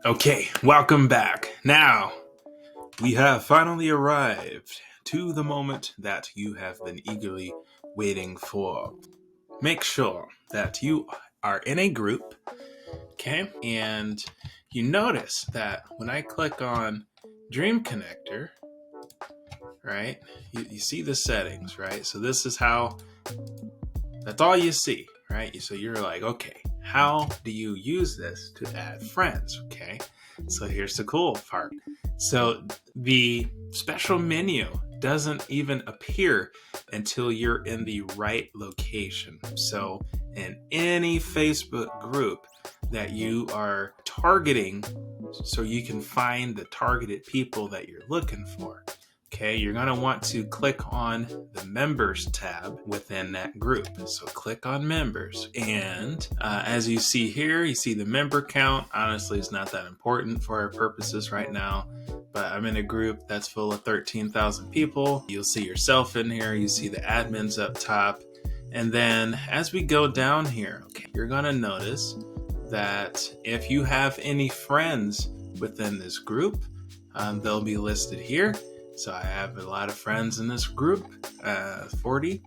Okay, welcome back. Now, we have finally arrived to the moment that you have been eagerly waiting for. Make sure that you are in a group, okay? And you notice that when I click on Dream Connector, right, you see the settings, right? So this is how, that's all you see, right? So you're like, okay, how do you use this to add friends, okay? So here's the cool part. So the special menu doesn't even appear until you're in the right location. So in any Facebook group that you are targeting, so you can find the targeted people that you're looking for, okay, you're going to want to click on the members tab within that group. So click on members. And as you see here, you see the member count. Honestly, it's not that important for our purposes right now. But I'm in a group that's full of 13,000 people. You'll see yourself in here. You see the admins up top. And then as we go down here, okay, you're going to notice that if you have any friends within this group, they'll be listed here. So I have a lot of friends in this group, 40.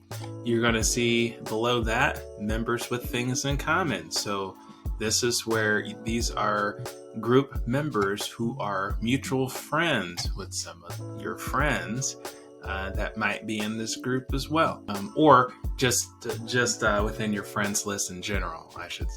You're going to see below that members with things in common. So this is where these are group members who are mutual friends with some of your friends that might be in this group as well, or just within your friends list in general. I should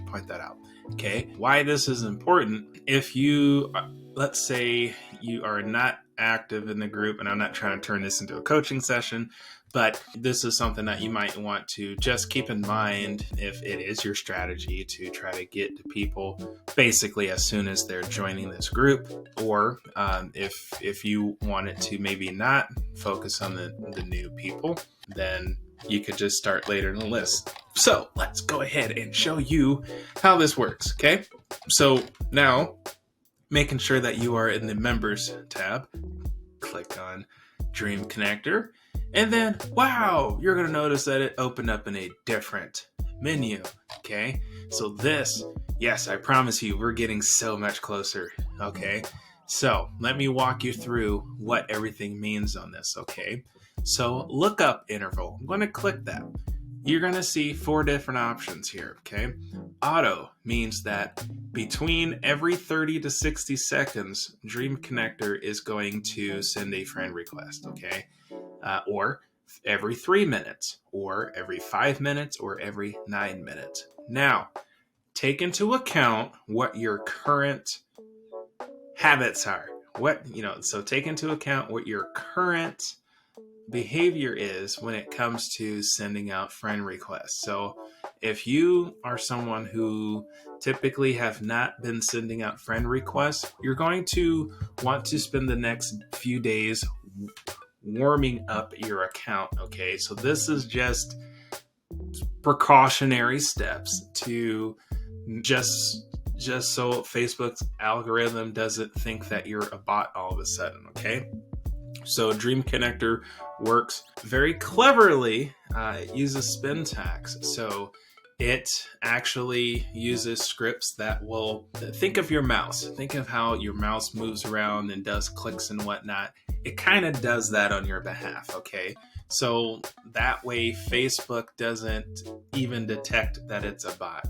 point that out. Okay, why this is important? If you, let's say you are not active in the group, and I'm not trying to turn this into a coaching session, but this is something that you might want to just keep in mind if it is your strategy to try to get to people basically as soon as they're joining this group, or if you wanted to maybe not focus on the new people, then you could just start later in the list. So let's go ahead and show you how this works, okay? So now, making sure that you are in the members tab, click on Dream Connector, and then, wow, you're going to notice that it opened up in a different menu, okay? So this, yes, I promise you, we're getting so much closer, okay? So let me walk you through what everything means on this, okay? So Lookup Interval, I'm going to click that. You're going to see 4 different options here, okay? Auto means that between every 30 to 60 seconds, Dream Connector is going to send a friend request, okay? Or every 3 minutes, or every 5 minutes, or every 9 minutes. Now, take into account what your current habits are. So take into account what your current behavior is when it comes to sending out friend requests. So if you are someone who typically have not been sending out friend requests, you're going to want to spend the next few days warming up your account, okay? So this is just precautionary steps to just so Facebook's algorithm doesn't think that you're a bot all of a sudden, okay? So Dream Connector works very cleverly. It uses spin tags. So it actually uses scripts that will think of your mouse. Think of how your mouse moves around and does clicks and whatnot. It kind of does that on your behalf, okay? So that way Facebook doesn't even detect that it's a bot,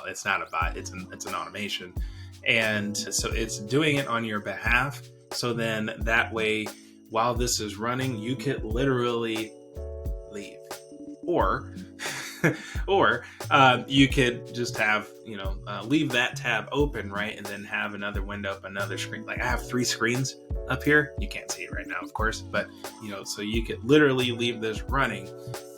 it's not a bot, it's an automation. And so it's doing it on your behalf. So then that way, while this is running, you could literally leave. Or you could just have, leave that tab open, right? And then have another window up, another screen. Like I have 3 screens up here. You can't see it right now, of course, but so you could literally leave this running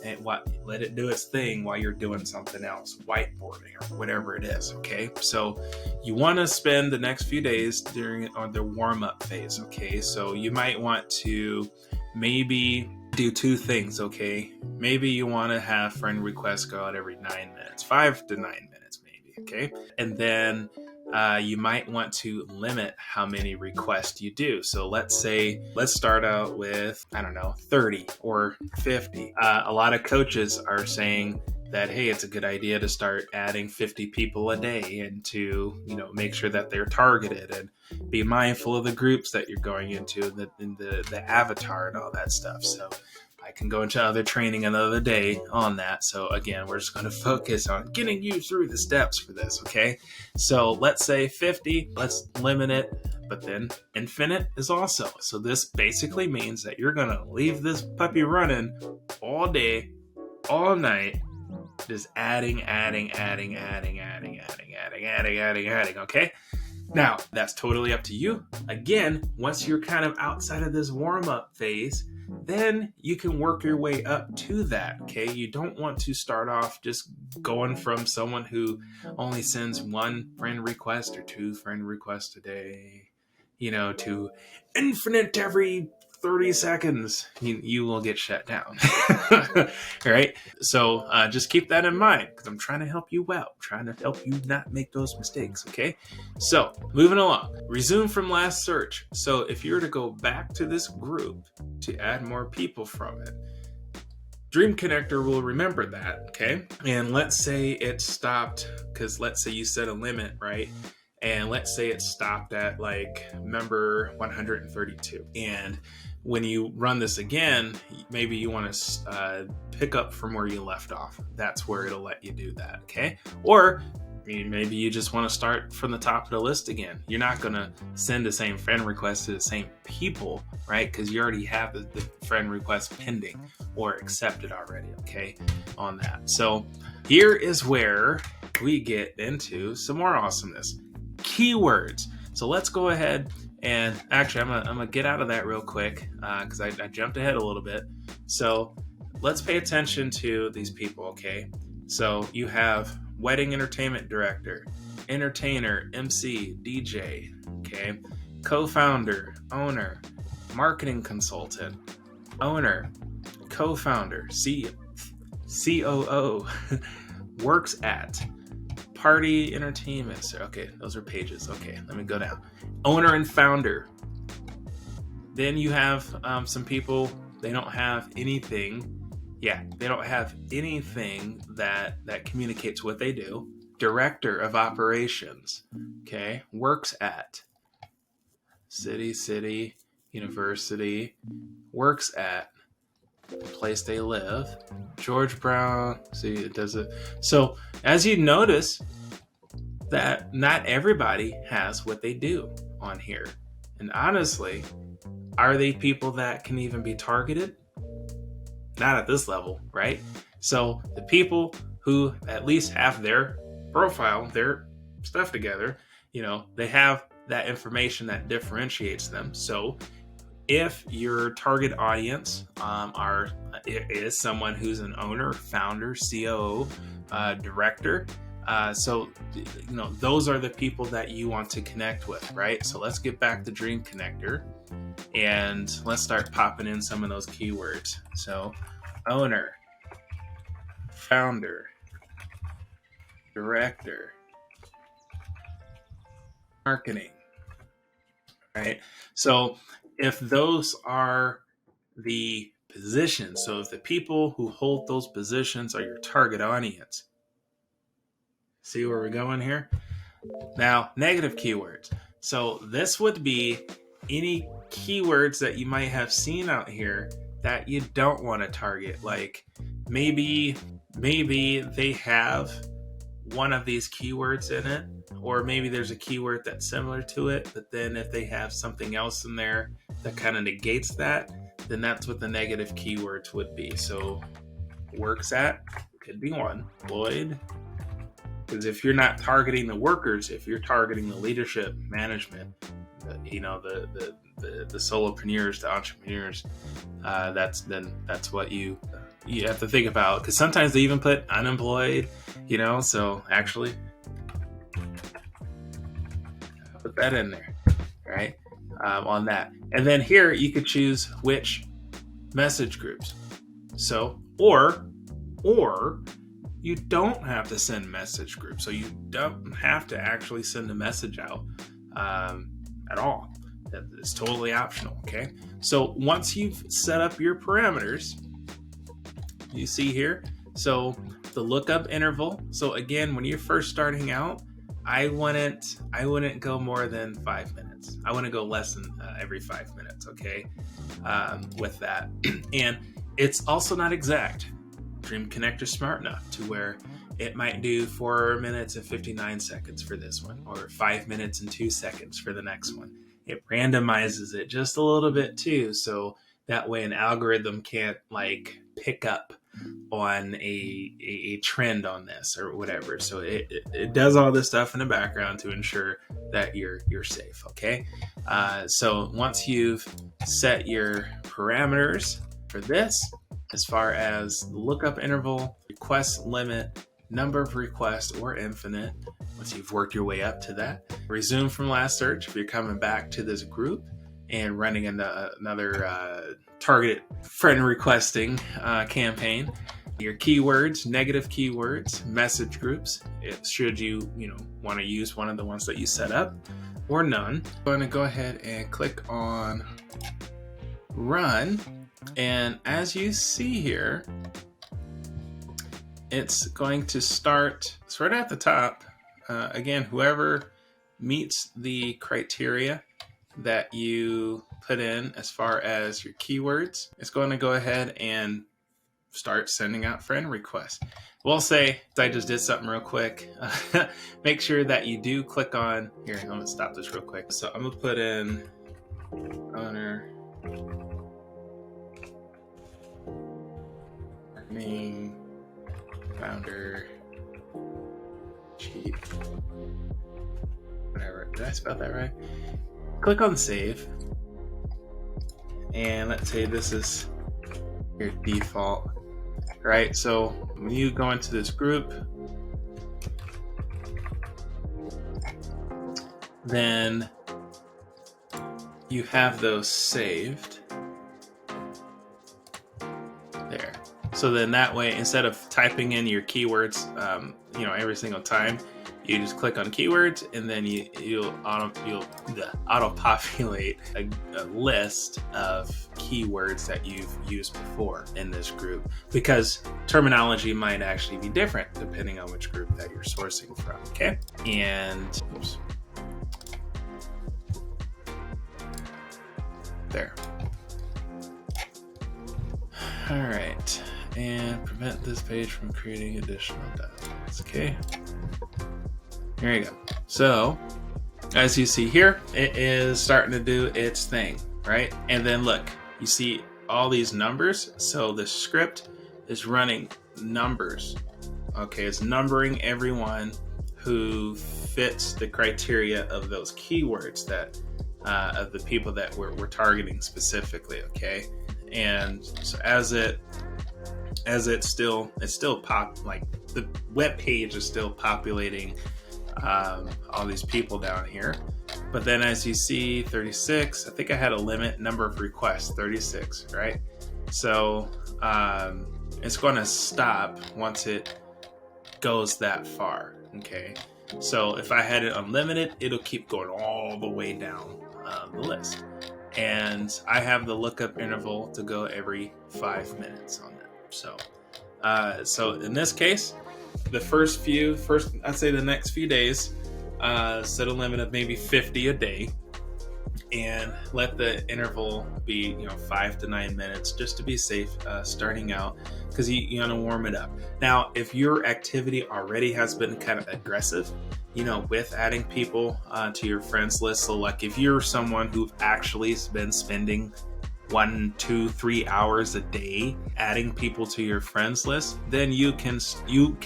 and let it do its thing while you're doing something else, whiteboarding or whatever it is, okay? So you want to spend the next few days during the warm-up phase, okay? So you might want to maybe do 2 things, okay? Maybe you want to have friend requests go out every 9 minutes, 5 to 9 minutes maybe, okay? And then you might want to limit how many requests you do. So let's start out with, 30 or 50. A lot of coaches are saying that, hey, it's a good idea to start adding 50 people a day and to, make sure that they're targeted and be mindful of the groups that you're going into and the avatar and all that stuff. So I can go into other training another day on that. So again, we're just going to focus on getting you through the steps for this, okay? So let's say 50, let's limit it, but then infinite is also. So this basically means that you're going to leave this puppy running all day, all night, just adding, okay? Now, that's totally up to you. Again, once you're kind of outside of this warm-up phase, then you can work your way up to that, okay? You don't want to start off just going from someone who only sends 1 friend request or 2 friend requests a day, to infinite every 30 seconds. You will get shut down. All right? So just keep that in mind, because I'm trying to help you out, trying to help you not make those mistakes, okay? So moving along, resume from last search. So if you were to go back to this group to add more people from it, Dream Connector will remember that, okay? And let's say it stopped, because let's say you set a limit, right? And let's say it stopped at member 132. And when you run this again, maybe you want to pick up from where you left off. That's where it'll let you do that, okay? Or maybe you just want to start from the top of the list again. You're not going to send the same friend request to the same people, right? Because you already have the friend request pending or accepted already, okay, on that. So here is where we get into some more awesomeness. Keywords. So let's go ahead and actually I'm gonna get out of that real quick because I jumped ahead a little bit. So let's pay attention to these people, okay? So you have wedding entertainment director, entertainer, MC, DJ, okay? Co-founder, owner, marketing consultant, owner, co-founder, COO, works at, party entertainment. Okay, those are pages. Okay, let me go down. Owner and founder. Then you have some people, they don't have anything. Yeah, they don't have anything that communicates what they do. Director of operations. Okay, works at. City, university. Works at the place they live. George Brown. See, it does it. So as you notice, that not everybody has what they do on here. And honestly, are they people that can even be targeted? Not at this level, right? So the people who at least have their profile, their stuff together, they have that information that differentiates them. So if your target audience is someone who's an owner, founder, COO, director, so those are the people that you want to connect with, right? So let's get back to Dream Connector and let's start popping in some of those keywords. So owner, founder, director, marketing, right? So if those are the positions, so if the people who hold those positions are your target audience, see where we're going here? Now, negative keywords. So this would be any keywords that you might have seen out here that you don't want to target. Like maybe they have one of these keywords in it, or maybe there's a keyword that's similar to it, but then if they have something else in there that kind of negates that, then that's what the negative keywords would be. So works at could be one. Lloyd. Because if you're not targeting the workers, if you're targeting the leadership, management, the solopreneurs, the entrepreneurs, that's what you have to think about. Because sometimes they even put unemployed, so actually put that in there, right? On that. And then here you could choose which message groups. So, or you don't have to send message groups. So you don't have to actually send a message out at all. It's totally optional, okay? So once you've set up your parameters, you see here, So the lookup interval. So again, when you're first starting out, I wouldn't go more than 5 minutes. I wouldn't go less than every 5 minutes. Okay, with that, and it's also not exact. Dream Connector smart enough to where it might do 4 minutes and 59 seconds for this one, or 5 minutes and 2 seconds for the next one. It randomizes it just a little bit too, so that way an algorithm can't like pick up on a trend on this or whatever. So it does all this stuff in the background to ensure that you're safe. Okay, so once you've set your parameters for this, as far as the lookup interval, request limit, number of requests, or infinite, once you've worked your way up to that, resume from last search if you're coming back to this group and running another targeted friend requesting campaign. Your keywords, negative keywords, message groups, should you want to use one of the ones that you set up or none. I'm going to go ahead and click on run. And as you see here, it's going to start right at the top. Again, whoever meets the criteria that you put in as far as your keywords, it's going to go ahead and start sending out friend requests. We'll say, I just did something real quick. Make sure that you do click on, here, I'm going to stop this real quick. So I'm going to put in owner, name, founder, chief, whatever. Did I spell that right? Click on save. And let's say this is your default, right? So when you go into this group, then you have those saved there. So then that way, instead of typing in your keywords, every single time, you just click on keywords, and then you'll auto-populate a list of keywords that you've used before in this group, because terminology might actually be different depending on which group that you're sourcing from. Okay, and oops, there. All right, and prevent this page from creating additional dialogues. Okay. There you go. So, as you see here, it is starting to do its thing, right? And then look, you see all these numbers. So the script is running numbers. Okay, it's numbering everyone who fits the criteria of those keywords that of the people that we're targeting specifically. Okay, and so it's still like the web page is still populating all these people down here, but then as you see 36, I think I had a limit number of requests 36, right? So it's going to stop once it goes that far. Okay, so if I had it unlimited, it'll keep going all the way down the list, and I have the lookup interval to go every 5 minutes on that. So in this case, I'd say the next few days, set a limit of maybe 50 a day, and let the interval be 5 to 9 minutes, just to be safe starting out, because you want to warm it up. Now, if your activity already has been kind of aggressive, with adding people to your friends list, so like if you're someone who've actually been spending 1, 2, 3 hours a day adding people to your friends list, then you can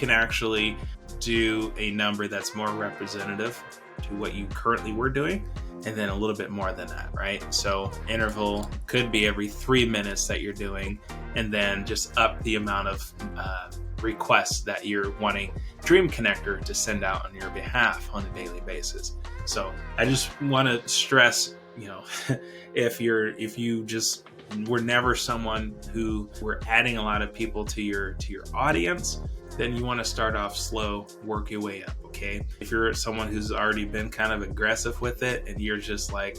actually do a number that's more representative to what you currently were doing, and then a little bit more than that, right? So interval could be every 3 minutes that you're doing, and then just up the amount of requests that you're wanting Dream Connector to send out on your behalf on a daily basis. So I just want to stress, if you just were never someone who were adding a lot of people to your audience, then you want to start off slow, work your way up. Okay, if you're someone who's already been kind of aggressive with it, and you're just like,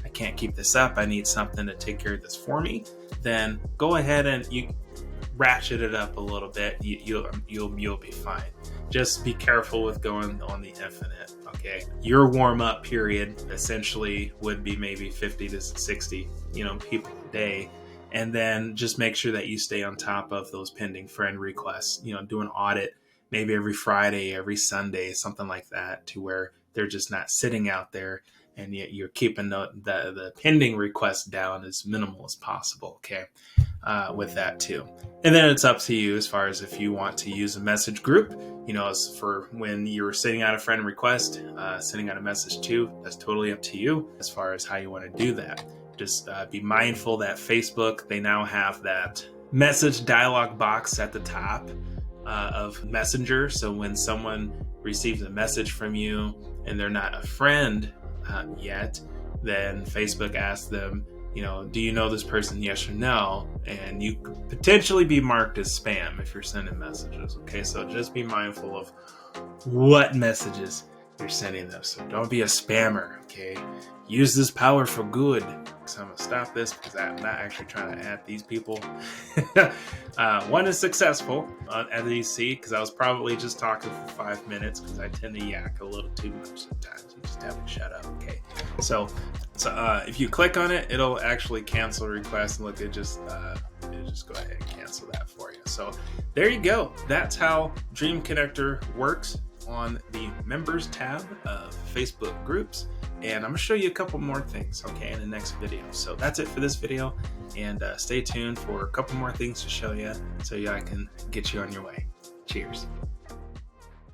I can't keep this up, I need something to take care of this for me, then go ahead and ratchet it up a little bit, you'll be fine. Just be careful with going on the infinite. Okay, your warm-up period essentially would be maybe 50 to 60 people a day, and then just make sure that you stay on top of those pending friend requests. Do an audit maybe every Friday, every Sunday, something like that, to where they're just not sitting out there, and yet you're keeping the pending requests down as minimal as possible. Okay, with that too. And then it's up to you as far as if you want to use a message group, as for when you're sending out a friend request, sending out a message too, that's totally up to you as far as how you want to do that. Just be mindful that Facebook, they now have that message dialog box at the top of Messenger. So when someone receives a message from you and they're not a friend yet, then Facebook asks them, do you know this person, yes or no? And you could potentially be marked as spam if you're sending messages. Okay, so just be mindful of what messages you're sending them. So don't be a spammer. Okay, use this power for good. So I'm gonna stop this because I'm not actually trying to add these people. One is successful, as you see, because I was probably just talking for 5 minutes because I tend to yak a little too much sometimes. You just have to shut up. Okay, so if you click on it, it'll actually cancel a request, and look, it just go ahead and cancel that for you. So there you go. That's how Dream Connector works on the members tab of Facebook groups. And I'm gonna show you a couple more things, okay, in the next video. So that's it for this video, and stay tuned for a couple more things to show you so I can get you on your way. Cheers.